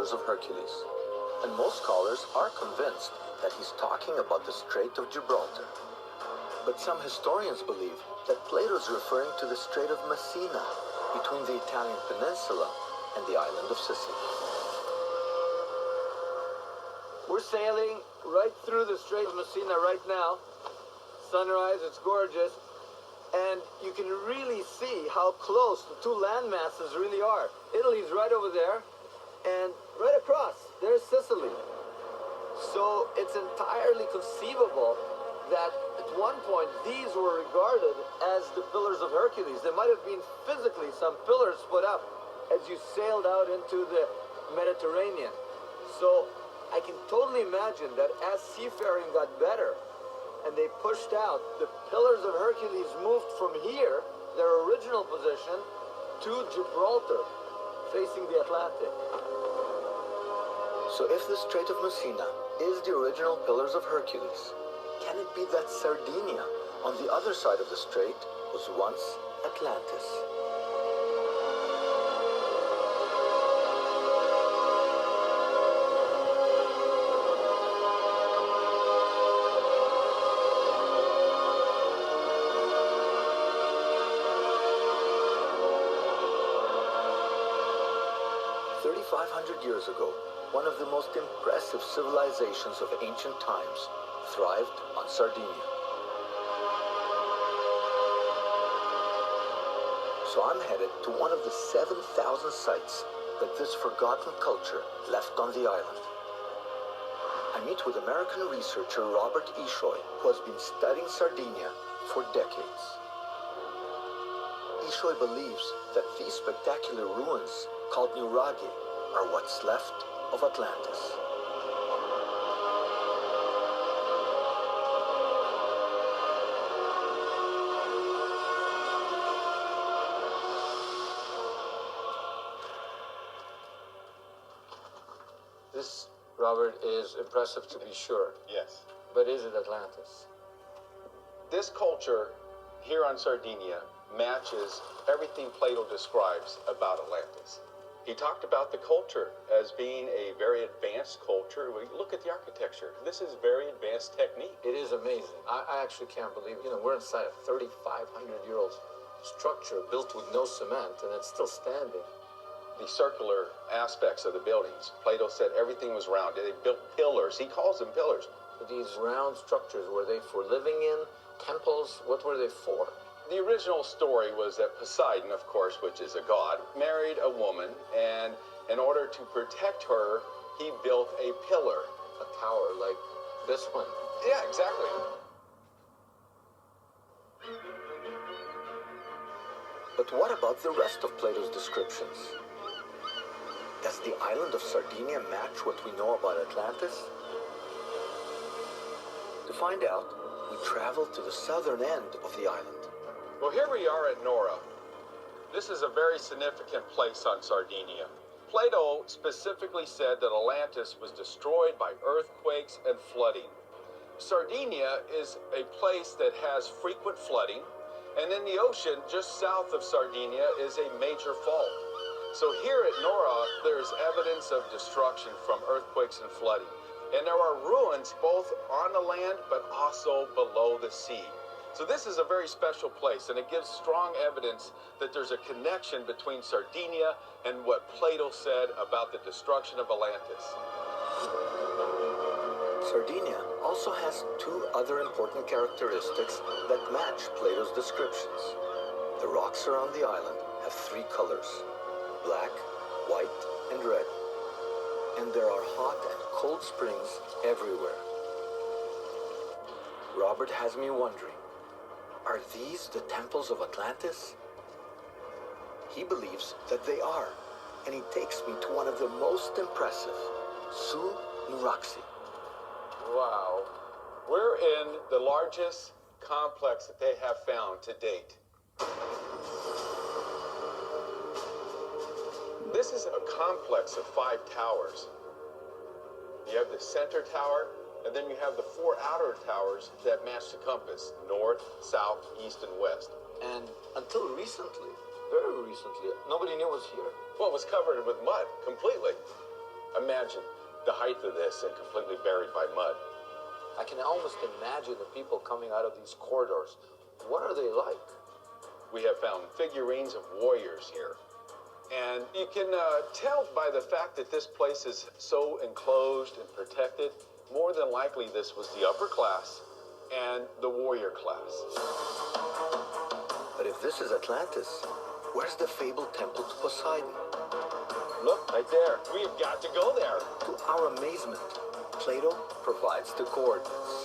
Pillars of Hercules. And most scholars are convinced that he's talking about the Strait of Gibraltar. But some historians believe that Plato is referring to the Strait of Messina, between the Italian peninsula and the island of Sicily. We're sailing right through the Strait of Messina right now. Sunrise, it's gorgeous. And you can really see how close the two land masses really are. Italy's right over there, and right across, there's Sicily. So it's entirely conceivable that at one point these were regarded as the Pillars of Hercules. There might have been physically some pillars put up as you sailed out into the Mediterranean. So I can totally imagine that as seafaring got better and they pushed out, the Pillars of Hercules moved from here, their original position, to Gibraltar, facing the Atlantic. So if the Strait of Messina is the original Pillars of Hercules, can it be that Sardinia, on the other side of the strait, was once Atlantis? Years ago, one of the most impressive civilizations of ancient times thrived on Sardinia. So I'm headed to one of the 7,000 sites that this forgotten culture left on the island. I meet with American researcher Robert Ishoy, who has been studying Sardinia for decades. Ishoy believes that these spectacular ruins, called nuraghe, are what's left of Atlantis. This, Robert, is impressive to be sure. Yes. But is it Atlantis? This culture here on Sardinia matches everything Plato describes about Atlantis. He talked about the culture as being a very advanced culture. We look at the architecture. This is very advanced technique. It is amazing. I actually can't believe, we're inside a 3,500-year-old structure built with no cement, and it's still standing. The circular aspects of the buildings. Plato said everything was round. They built pillars. He calls them pillars. These round structures, were they for living in? Temples? What were they for? The original story was that Poseidon, of course, which is a god, married a woman, and in order to protect her, he built a pillar. A tower like this one. Yeah, exactly. But what about the rest of Plato's descriptions? Does the island of Sardinia match what we know about Atlantis? To find out, we travel to the southern end of the island. Well, here we are at Nora. This is a very significant place on Sardinia. Plato specifically said that Atlantis was destroyed by earthquakes and flooding. Sardinia is a place that has frequent flooding, and in the ocean just south of Sardinia is a major fault. So here at Nora, there's evidence of destruction from earthquakes and flooding. And there are ruins both on the land but also below the sea. So this is a very special place, and it gives strong evidence that there's a connection between Sardinia and what Plato said about the destruction of Atlantis. Sardinia also has two other important characteristics that match Plato's descriptions. The rocks around the island have three colors: black, white, and red. And there are hot and cold springs everywhere. Robert has me wondering, are these the temples of Atlantis? He believes that they are, and he takes me to one of the most impressive, Nuraxi. Wow. We're in the largest complex that they have found to date. This is a complex of 5 towers. You have the center tower, and then you have the 4 outer towers that match the compass: north, south, east, and west. And until recently, very recently, nobody knew it was here. Well, it was covered with mud completely. I Imagine the height of this and completely buried by mud. I can almost imagine the people coming out of these corridors. What are they like? We have found figurines of warriors here. And you can tell by the fact that this place is so enclosed and protected, more than likely this was the upper class and the warrior class. But if this is Atlantis, where's the fabled temple to Poseidon? Look, right there. We have got to go there. To our amazement, Plato provides the coordinates.